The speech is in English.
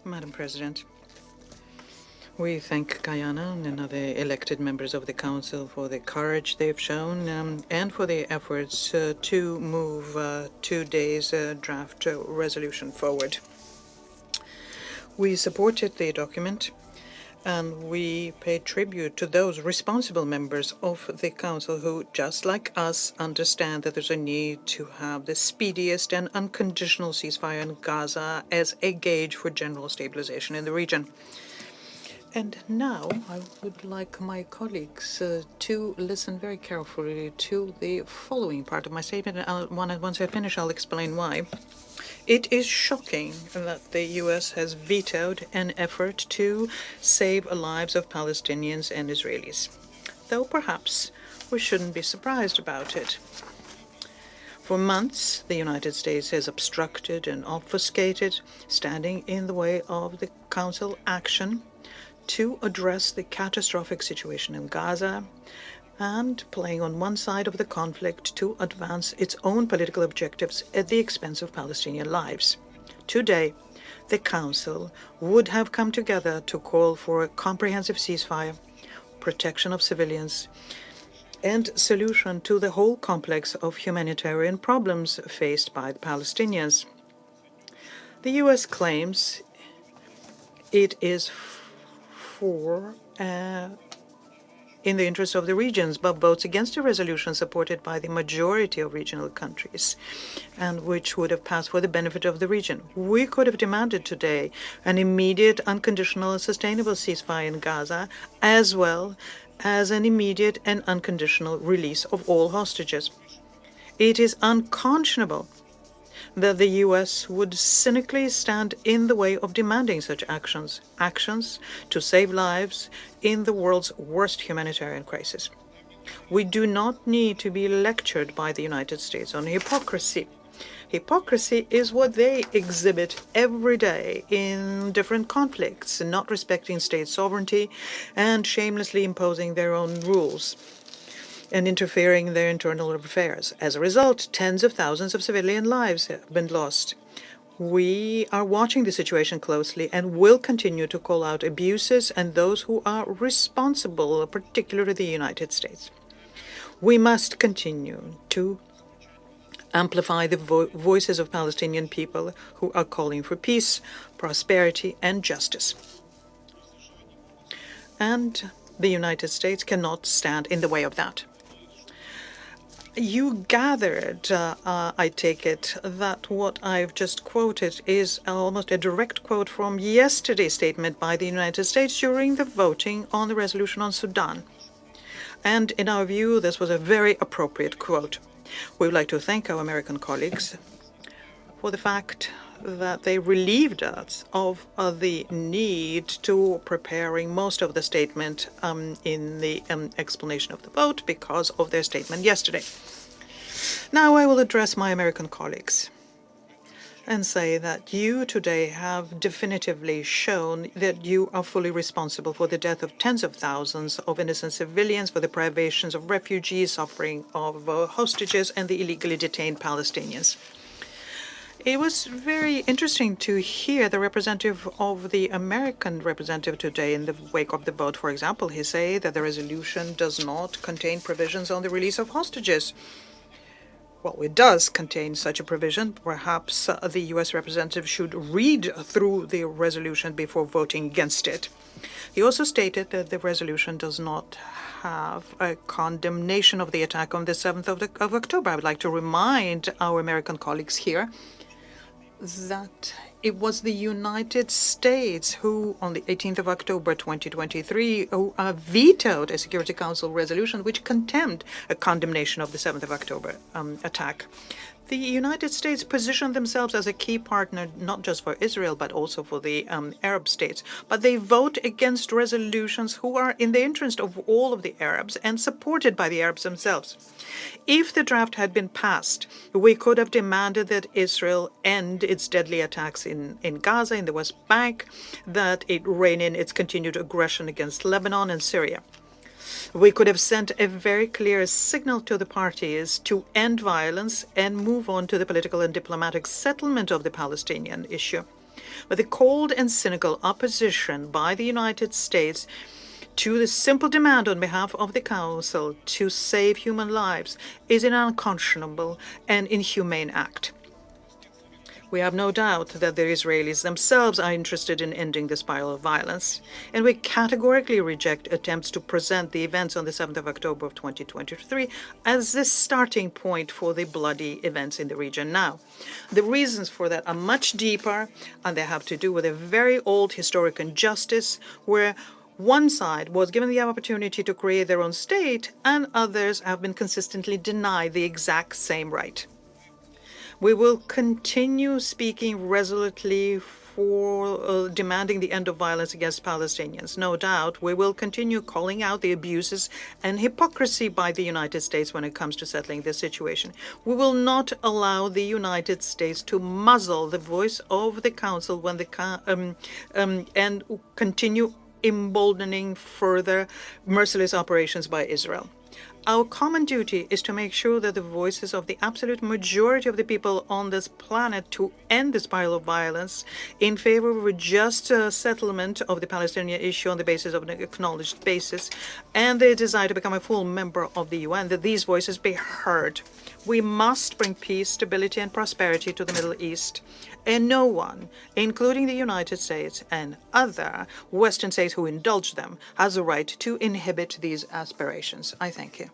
Madam President, we thank Guyana and other elected members of the Council for the courage they've shown and for their efforts to move today's draft resolution forward. We supported the document and we pay tribute to those responsible members of the Council who, just like us, understand that there's a need to have the speediest and unconditional ceasefire in Gaza as a gauge for general stabilization in the region. And now I would like my colleagues to listen very carefully to the following part of my statement. And once I finish, I'll explain why. It is shocking that the U.S. has vetoed an effort to save the lives of Palestinians and Israelis, though perhaps we shouldn't be surprised about it. For months, the United States has obstructed and obfuscated, standing in the way of the Council action to address the catastrophic situation in Gaza and playing on one side of the conflict to advance its own political objectives at the expense of Palestinian lives. Today, the Council would have come together to call for a comprehensive ceasefire, protection of civilians, and solution to the whole complex of humanitarian problems faced by the Palestinians. The U.S. claims it is in the interest of the regions, but votes against a resolution supported by the majority of regional countries, and which would have passed for the benefit of the region. We could have demanded today an immediate, unconditional, and sustainable ceasefire in Gaza, as well as an immediate and unconditional release of all hostages. It is unconscionable that the U.S. would cynically stand in the way of demanding such actions to save lives in the world's worst humanitarian crisis. We do not need to be lectured by the United States on hypocrisy. Hypocrisy is what they exhibit every day in different conflicts, not respecting state sovereignty and shamelessly imposing their own rules and interfering in their internal affairs. As a result, tens of thousands of civilian lives have been lost. We are watching the situation closely and will continue to call out abuses and those who are responsible, particularly the United States. We must continue to amplify the voices of Palestinian people who are calling for peace, prosperity, and justice. And the United States cannot stand in the way of that. You gathered, I take it, that what I've just quoted is almost a direct quote from yesterday's statement by the United States during the voting on the resolution on Sudan. And in our view, this was a very appropriate quote. We would like to thank our American colleagues for the fact that they relieved us of the need to preparing most of the statement in the explanation of the vote because of their statement yesterday. Now I will address my American colleagues and say that you today have definitively shown that you are fully responsible for the death of tens of thousands of innocent civilians, for the privations of refugees, suffering of hostages, and the illegally detained Palestinians. It was very interesting to hear the representative of the American representative today in the wake of the vote. For example, he said that the resolution does not contain provisions on the release of hostages. Well, it does contain such a provision. Perhaps the U.S. representative should read through the resolution before voting against it. He also stated that the resolution does not have a condemnation of the attack on the 7th of October. I would like to remind our American colleagues here that it was the United States who, on the 18th of October 2023, vetoed a Security Council resolution which condemned a condemnation of the 7th of October attack. The United States positioned themselves as a key partner, not just for Israel, but also for the Arab states. But they vote against resolutions who are in the interest of all of the Arabs and supported by the Arabs themselves. If the draft had been passed, we could have demanded that Israel end its deadly attacks in Gaza, in the West Bank, that it rein in its continued aggression against Lebanon and Syria. We could have sent a very clear signal to the parties to end violence and move on to the political and diplomatic settlement of the Palestinian issue. But the cold and cynical opposition by the United States to the simple demand on behalf of the Council to save human lives is an unconscionable and inhumane act. We have no doubt that the Israelis themselves are interested in ending the spiral of violence, and we categorically reject attempts to present the events on the 7th of October of 2023 as the starting point for the bloody events in the region now. The reasons for that are much deeper, and they have to do with a very old historic injustice where one side was given the opportunity to create their own state, and others have been consistently denied the exact same right. We will continue speaking resolutely for demanding the end of violence against Palestinians. No doubt, we will continue calling out the abuses and hypocrisy by the United States when it comes to settling this situation. We will not allow the United States to muzzle the voice of the Council when and continue emboldening further merciless operations by Israel. Our common duty is to make sure that the voices of the absolute majority of the people on this planet to end the spiral of violence in favor of a just settlement of the Palestinian issue on the basis of an acknowledged basis and the desire to become a full member of the UN, that these voices be heard. We must bring peace, stability, and prosperity to the Middle East. And no one, including the United States and other Western states who indulge them, has a right to inhibit these aspirations. I thank you.